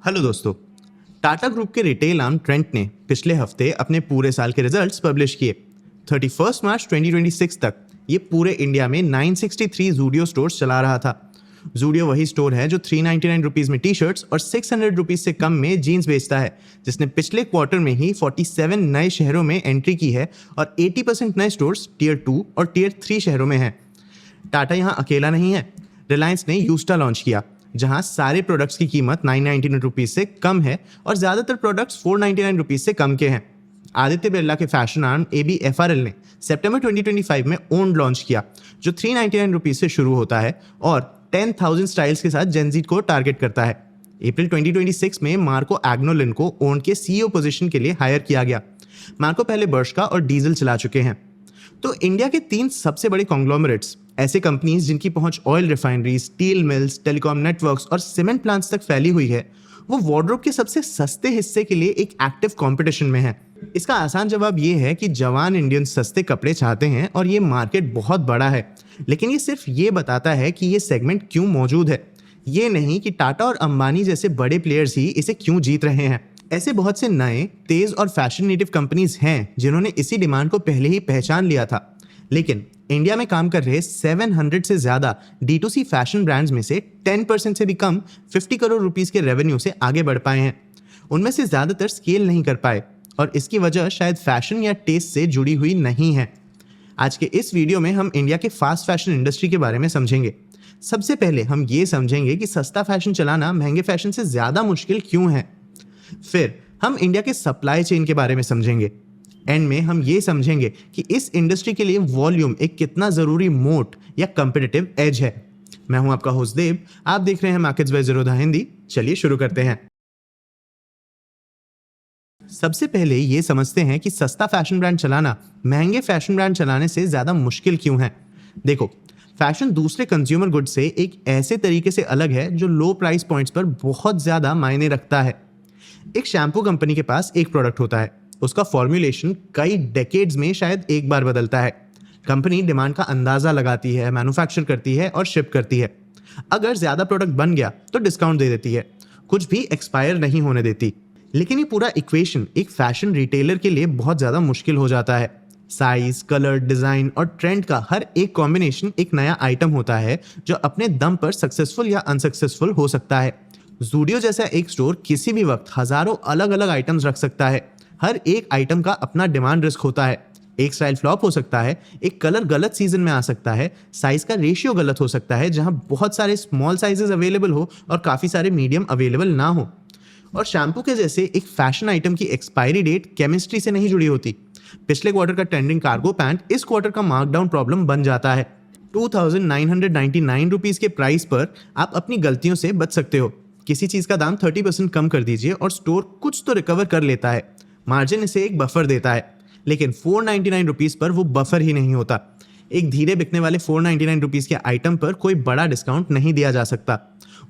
Hello दोस्तों। Tata group के retail arm Trent ने पिछले हफ्ते अपने पूरे साल के रिजल्ट्स पब्लिश किए। 31 मार्च 2026 तक ये पूरे इंडिया में 963 जूडियो स्टोर्स चला रहा था। जूडियो वही स्टोर है जो 399 रुपीज़ में टी शर्ट्स और 600 रुपीज़ से कम में जीन्स बेचता है, जिसने पिछले क्वार्टर में ही 47 नए शहरों में एंट्री की है और 80% नए स्टोर्स टियर 2 और टियर 3 शहरों में हैं। टाटा यहाँ अकेला नहीं है। रिलायंस ने यूस्टा लॉन्च किया, जहां सारे प्रोडक्ट्स की कीमत 999 रुपीज़ से कम है और ज़्यादातर प्रोडक्ट्स 499 रुपीज़ से कम के हैं। आदित्य बिरला के फैशन आर्म ABFRL ने सितंबर 2025 में ओन लॉन्च किया, जो 399 रुपीज़ से शुरू होता है और 10,000 स्टाइल्स के साथ जेनजी को टारगेट करता है। अप्रैल 2026 में मार्को एग्नोलिन को ओन के CEO पोजीशन के लिए हायर किया गया। मार्को पहले बर्शका और डीजल चला चुके हैं। तो इंडिया के 3 सबसे बड़े कॉन्ग्लोमरेट्स, ऐसे कंपनीज जिनकी पहुंच oil refineries, steel mills, telecom networks और सीमेंट प्लांट्स तक फैली हुई है, वो वार्डरोब के सबसे सस्ते हिस्से के लिए एक एक्टिव कंपटीशन में है। इसका आसान जवाब ये है कि जवान इंडियन सस्ते कपड़े चाहते हैं और ये मार्केट बहुत बड़ा है। लेकिन ये सिर्फ ये बताता है कि ये सेगमेंट क्यों मौजूद है, ये नहीं कि टाटा और अंबानी जैसे बड़े प्लेयर्स ही इसे क्यों जीत रहे हैं। ऐसे बहुत से नए, तेज और फैशन नेटिव कंपनीज हैं जिन्होंने इसी डिमांड को पहले ही पहचान लिया था। लेकिन इंडिया में काम कर रहे 700 से ज्यादा D2C फैशन ब्रांड्स में से 10% से भी कम 50 करोड़ रुपीस के रेवेन्यू से आगे बढ़ पाए हैं। उनमें से ज्यादातर स्केल नहीं कर पाए और इसकी वजह शायद फैशन या टेस्ट से जुड़ी हुई नहीं है। आज के इस वीडियो में हम इंडिया के फास्ट फैशन इंडस्ट्री के बारे में समझेंगे। सबसे पहले हम ये समझेंगे कि सस्ता फैशन चलाना महंगे फैशन से ज्यादा मुश्किल क्यों है। फिर हम इंडिया के सप्लाई चेन के बारे में समझेंगे। एंड में हम ये समझेंगे कि इस इंडस्ट्री के लिए वॉल्यूम एक कितना जरूरी मोट या कंपिटिटिव एज है। मैं हूं आपका होस्ट देव, आप देख रहे हैं मार्केट्स बाय ज़ीरोधा हिंदी। चलिए शुरू करते हैं। सबसे पहले ये समझते हैं कि सस्ता फैशन ब्रांड चलाना महंगे फैशन ब्रांड चलाने से ज्यादा मुश्किल क्यों है। देखो, फैशन दूसरे कंज्यूमर गुड्स से एक ऐसे तरीके से अलग है जो लो प्राइस पॉइंट्स पर बहुत ज्यादा मायने रखता है। एक शैम्पू कंपनी के पास एक प्रोडक्ट होता है, उसका फॉर्म्यूलेशन कई डेकेड्स में शायद एक बार बदलता है। कंपनी डिमांड का अंदाजा लगाती है, मैन्युफैक्चर करती है और शिप करती है। अगर ज्यादा प्रोडक्ट बन गया तो डिस्काउंट दे देती है, कुछ भी एक्सपायर नहीं होने देती। लेकिन ये पूरा इक्वेशन एक फैशन रिटेलर के लिए बहुत ज्यादा मुश्किल हो जाता है। साइज, कलर, डिजाइन और ट्रेंड का हर एक कॉम्बिनेशन एक नया आइटम होता है जो अपने दम पर सक्सेसफुल या अनसक्सेसफुल हो सकता है। जूडियो जैसा एक स्टोर किसी भी वक्त हजारों अलग अलग आइटम्स रख सकता है। हर एक आइटम का अपना डिमांड रिस्क होता है। एक स्टाइल फ्लॉप हो सकता है, एक कलर गलत सीजन में आ सकता है, साइज का रेशियो गलत हो सकता है, जहां बहुत सारे स्मॉल साइजेस अवेलेबल हो और काफी सारे मीडियम अवेलेबल ना हो। और शैम्पू के जैसे एक फैशन आइटम की एक्सपायरी डेट केमिस्ट्री से नहीं जुड़ी होती। पिछले क्वार्टर का ट्रेंडिंग कार्गो पैंट इस क्वार्टर का मार्कडाउन प्रॉब्लम बन जाता है। 2,999 रुपीज के प्राइस पर आप अपनी गलतियों से बच सकते हो। किसी चीज का दाम 30% कम कर दीजिए और स्टोर कुछ तो रिकवर कर लेता है। मार्जिन इसे एक बफर देता है। लेकिन 499 रुपीज़ पर वो बफर ही नहीं होता। एक धीरे बिकने वाले 499 रुपीज़ के आइटम पर कोई बड़ा डिस्काउंट नहीं दिया जा सकता।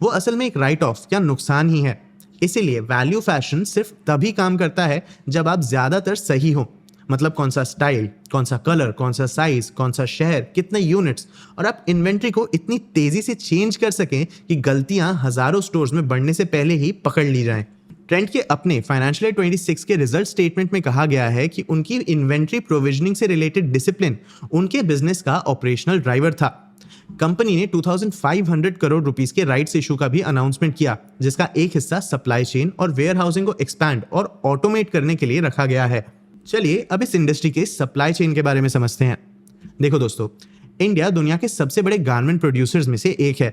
वो असल में एक राइट ऑफ या नुकसान ही है। इसीलिए वैल्यू फैशन सिर्फ तभी काम करता है जब आप ज़्यादातर सही हो। मतलब कौन सा स्टाइल, कौन सा कलर, कौन सा साइज, कौन सा शहर, कितने यूनिट्स, और आप इन्वेंट्री को इतनी तेजी से चेंज कर सकें कि गलतियां हजारों स्टोर्स में बढ़ने से पहले ही पकड़ ली जाएं। ट्रेंड के अपने फाइनेंशियल ईयर 26 के रिजल्ट स्टेटमेंट में कहा गया है कि उनकी इन्वेंट्री प्रोविजनिंग से रिलेटेड डिसिप्लिन उनके बिजनेस का ऑपरेशनल ड्राइवर था। कंपनी ने 2,500 करोड़ रुपीस के राइट्स इशू का भी अनाउंसमेंट किया, जिसका एक हिस्सा सप्लाई चेन और वेयर हाउसिंग को एक्सपैंड और ऑटोमेट करने के लिए रखा गया है। चलिए अब इस इंडस्ट्री के सप्लाई चेन के बारे में समझते हैं। देखो दोस्तों, इंडिया दुनिया के सबसे बड़े गारमेंट प्रोड्यूसर्स में से एक है।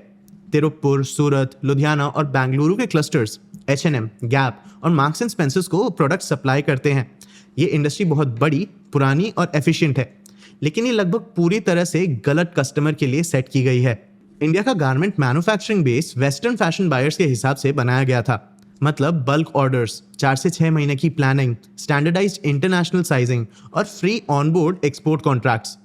तिरुपपुर, सूरत, लुधियाना और बेंगलुरु के क्लस्टर्स H&M, गैप और मार्क्स एंड स्पेंसर्स को प्रोडक्ट सप्लाई करते हैं। ये इंडस्ट्री बहुत बड़ी, पुरानी और एफिशिएंट है, लेकिन ये लगभग पूरी तरह से गलत कस्टमर के लिए सेट की गई है। इंडिया का garment manufacturing base western fashion buyers के हिसाब से बनाया गया था। मतलब बल्क ऑर्डर्स, 4 से 6 महीने की प्लानिंग, स्टैंडर्डाइज्ड इंटरनेशनल साइजिंग और फ्री ऑनबोर्ड एक्सपोर्ट कॉन्ट्रैक्ट्स।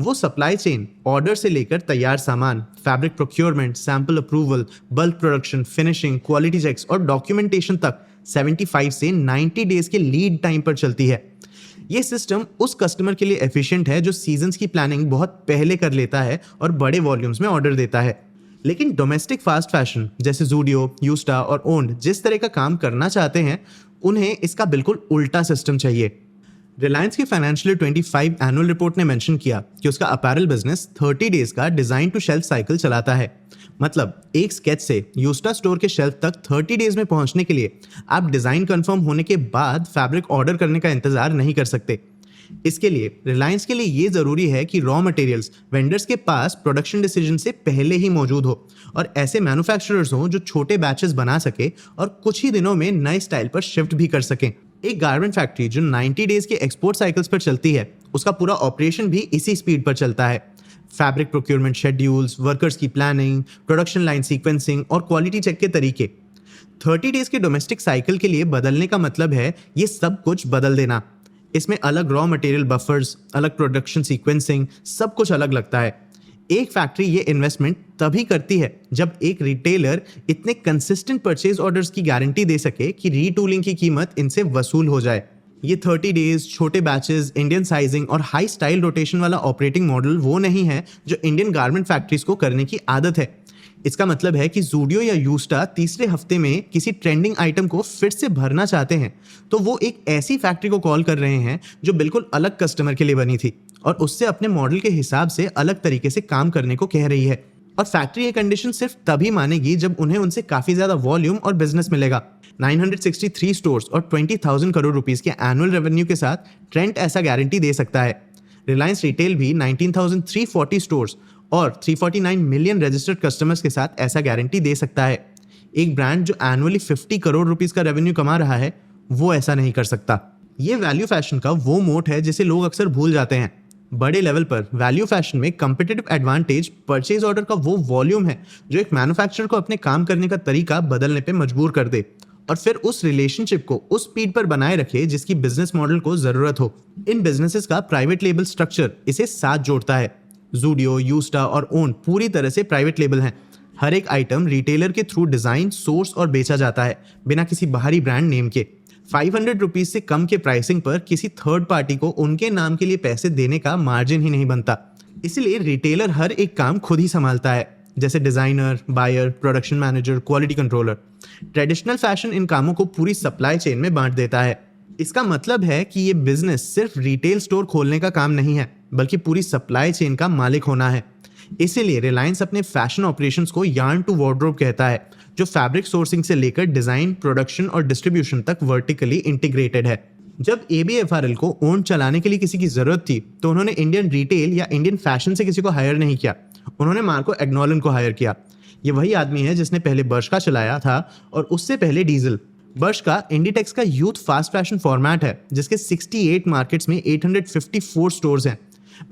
वो सप्लाई चेन ऑर्डर से लेकर तैयार सामान, fabric procurement, sample approval, bulk production, finishing, quality checks और डॉक्यूमेंटेशन तक 75 से 90 डेज के लीड टाइम पर चलती है। ये सिस्टम उस कस्टमर के लिए एफिशिएंट है जो सीजन्स की प्लानिंग बहुत पहले कर लेता है और बड़े वॉल्यूम्स में ऑर्डर देता है। लेकिन डोमेस्टिक फास्ट फैशन जैसे ज़ूडियो, यूस्टा और ओन्ड जिस तरह का काम करना चाहते हैं, उन्हें इसका बिल्कुल उल्टा सिस्टम चाहिए। रिलायंस की फाइनेंशियल 25 एनुअल रिपोर्ट ने मेंशन किया कि उसका अपैरल बिजनेस 30 डेज का डिजाइन टू शेल्फ साइकिल चलाता है। मतलब एक स्केच से यूस्टा स्टोर के शेल्फ तक 30 डेज में पहुंचने के लिए आप डिजाइन कंफर्म होने के बाद फैब्रिक ऑर्डर करने का इंतजार नहीं कर सकते। इसके लिए रिलायंस के लिए ये जरूरी है कि रॉ मटेरियल्स वेंडर्स के पास प्रोडक्शन डिसीजन से पहले ही मौजूद हो और ऐसे मैन्युफैक्चरर्स हों जो छोटे बैचेस बना सके और कुछ ही दिनों में नए स्टाइल पर शिफ्ट भी कर सकें। एक गारमेंट फैक्ट्री जो 90 डेज के एक्सपोर्ट साइकिल्स पर चलती है, उसका पूरा ऑपरेशन भी इसी स्पीड पर चलता है। फैब्रिक प्रोक्योरमेंट शेड्यूल्स, वर्कर्स की प्लानिंग, प्रोडक्शन लाइन सीक्वेंसिंग और क्वालिटी चेक के तरीके 30 डेज के डोमेस्टिक साइकिल के लिए बदलने का मतलब है ये सब कुछ बदल देना। इसमें अलग रॉ मटेरियल बफर्स, अलग प्रोडक्शन सीक्वेंसिंग, सब कुछ अलग लगता है। एक फैक्ट्री ये इन्वेस्टमेंट तभी करती है जब एक रिटेलर इतने कंसिस्टेंट परचेज ऑर्डर्स की गारंटी दे सके कि रीटूलिंग की कीमत इनसे वसूल हो जाए। ये 30 डेज, छोटे बैचेस, इंडियन साइजिंग और हाई स्टाइल रोटेशन वाला ऑपरेटिंग मॉडल वो नहीं है जो इंडियन गारमेंट फैक्ट्रीज को करने की आदत है। इसका मतलब है कि ज़ूडियो या यूस्टा तीसरे हफ्ते में किसी ट्रेंडिंग आइटम को फिर से भरना चाहते हैं तो वो एक ऐसी फैक्ट्री को कॉल कर रहे हैं जो बिल्कुल अलग कस्टमर के लिए बनी थी और उससे अपने मॉडल के हिसाब से अलग तरीके से काम करने को कह रही है। और फैक्ट्री ये कंडीशन सिर्फ तभी मानेगी जब उन्हें उनसे काफ़ी ज़्यादा वॉल्यूम और बिजनेस मिलेगा। 963 स्टोर्स और 20,000 करोड़ रुपीस के एनुअल रेवेन्यू के साथ ट्रेंट ऐसा गारंटी दे सकता है। रिलायंस रिटेल भी 19,340 स्टोर्स और 349 मिलियन रजिस्टर्ड कस्टमर्स के साथ ऐसा गारंटी दे सकता है। एक ब्रांड जो एनुअली 50 करोड़ रुपीस का रेवेन्यू कमा रहा है वो ऐसा नहीं कर सकता। ये वैल्यू फैशन का वो मोट है जिसे लोग अक्सर भूल जाते हैं। बड़े लेवल पर वैल्यू फैशन में कंपिटिटिव एडवांटेज परचेज ऑर्डर का वो वॉल्यूम है जो एक मैन्युफैक्चरर को अपने काम करने का तरीका बदलने पे मजबूर कर दे और फिर उस रिलेशनशिप को उस स्पीड पर बनाए रखे जिसकी बिजनेस मॉडल को जरूरत हो। इन बिजनेसेस का प्राइवेट लेबल स्ट्रक्चर इसे साथ जोड़ता है। ज़ूडियो, यूस्टा और ओन पूरी तरह से प्राइवेट लेबल हैं। हर एक आइटम रिटेलर के थ्रू डिजाइन, सोर्स और बेचा जाता है बिना किसी बाहरी ब्रांड नेम के। 500 रुपीज से कम के प्राइसिंग पर किसी थर्ड पार्टी को उनके नाम के लिए पैसे देने का मार्जिन ही नहीं बनता। इसलिए रिटेलर हर एक काम खुद ही संभालता है, जैसे designer, buyer, production manager, quality controller. Traditional fashion इन कामों को पूरी सप्लाई चेन में बांट देता है। इसका मतलब है कि ये बिजनेस सिर्फ रिटेल स्टोर खोलने का काम नहीं है बल्कि पूरी सप्लाई चेन का मालिक होना है। इसीलिए रिलायंस अपने फैशन ऑपरेशंस को यार्न टू वार्डरोब कहता है, जो फैब्रिक सोर्सिंग से लेकर डिजाइन, प्रोडक्शन और डिस्ट्रीब्यूशन तक वर्टिकली इंटीग्रेटेड है। जब ABFRL को ओन चलाने के लिए किसी की जरूरत थी तो उन्होंने इंडियन रिटेल या इंडियन फैशन से किसी को हायर नहीं किया, उन्होंने मार्को एग्नोलन को हायर किया। ये वही आदमी है जिसने पहले बर्शका चलाया था और उससे पहले डीजल। बर्शका इंडिटेक्स का यूथ फास्ट फैशन फॉर्मेट है जिसके 68 मार्केट्स में 854 स्टोर्स हैं।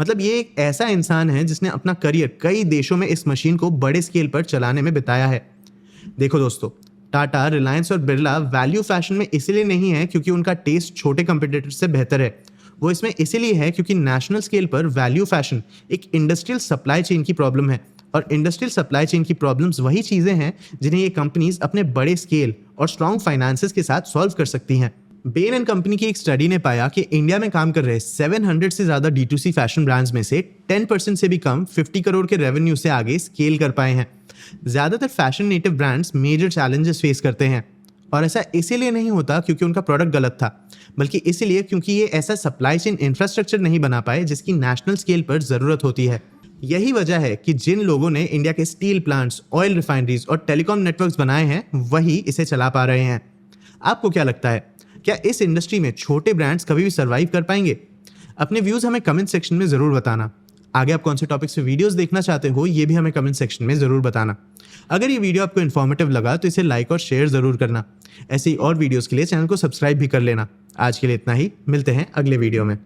मतलब ये एक ऐसा इंसान है जिसने अपना करियर कई देशों में इस मशीन को बड़े स्केल पर चलाने में बिताया है। देखो दोस्तों, टाटा, रिलायंस और बिरला वैल्यू फैशन में इसीलिए नहीं है क्योंकि उनका टेस्ट छोटे कंपटीटर से बेहतर है। वो इसमें इसीलिए है क्योंकि नेशनल स्केल पर वैल्यू फैशन एक इंडस्ट्रियल सप्लाई चेन की प्रॉब्लम है और इंडस्ट्रियल सप्लाई चेन की प्रॉब्लम्स वही चीजें हैं जिन्हें ये कंपनीज अपने बड़े स्केल और स्ट्रॉन्ग फाइनेंसेस के साथ सॉल्व कर सकती हैं। बेन एंड कंपनी की एक स्टडी ने पाया कि इंडिया में काम कर रहे 700 से ज्यादा D2C फैशन ब्रांड्स में से 10% से भी कम 50 करोड़ के रेवेन्यू से आगे स्केल कर पाए हैं। ज्यादातर fashion native brands major challenges face करते हैं और ऐसा इसीलिए नहीं होता क्योंकि उनका प्रोडक्ट गलत था, बल्कि इसीलिए क्योंकि ये ऐसा सप्लाई चेन इंफ्रास्ट्रक्चर नहीं बना पाए जिसकी नेशनल स्केल पर जरूरत होती है। यही वजह है कि जिन लोगों ने इंडिया के स्टील प्लांट्स, ऑयल रिफाइनरीज और टेलीकॉम नेटवर्क्स बनाए हैं वही इसे चला पा रहे हैं। आपको क्या लगता है, क्या इस इंडस्ट्री में छोटे ब्रांड्स कभी भी सर्वाइव कर पाएंगे? अपने व्यूज हमें कमेंट सेक्शन में जरूर बताना। आगे आप कौन से टॉपिक्स पे वीडियोस देखना चाहते हो ये भी हमें कमेंट सेक्शन में जरूर बताना। अगर ये वीडियो आपको इन्फॉर्मेटिव लगा तो इसे लाइक और शेयर जरूर करना। ऐसे ही और वीडियोस के लिए चैनल को सब्सक्राइब भी कर लेना। आज के लिए इतना ही, मिलते हैं अगले वीडियो में।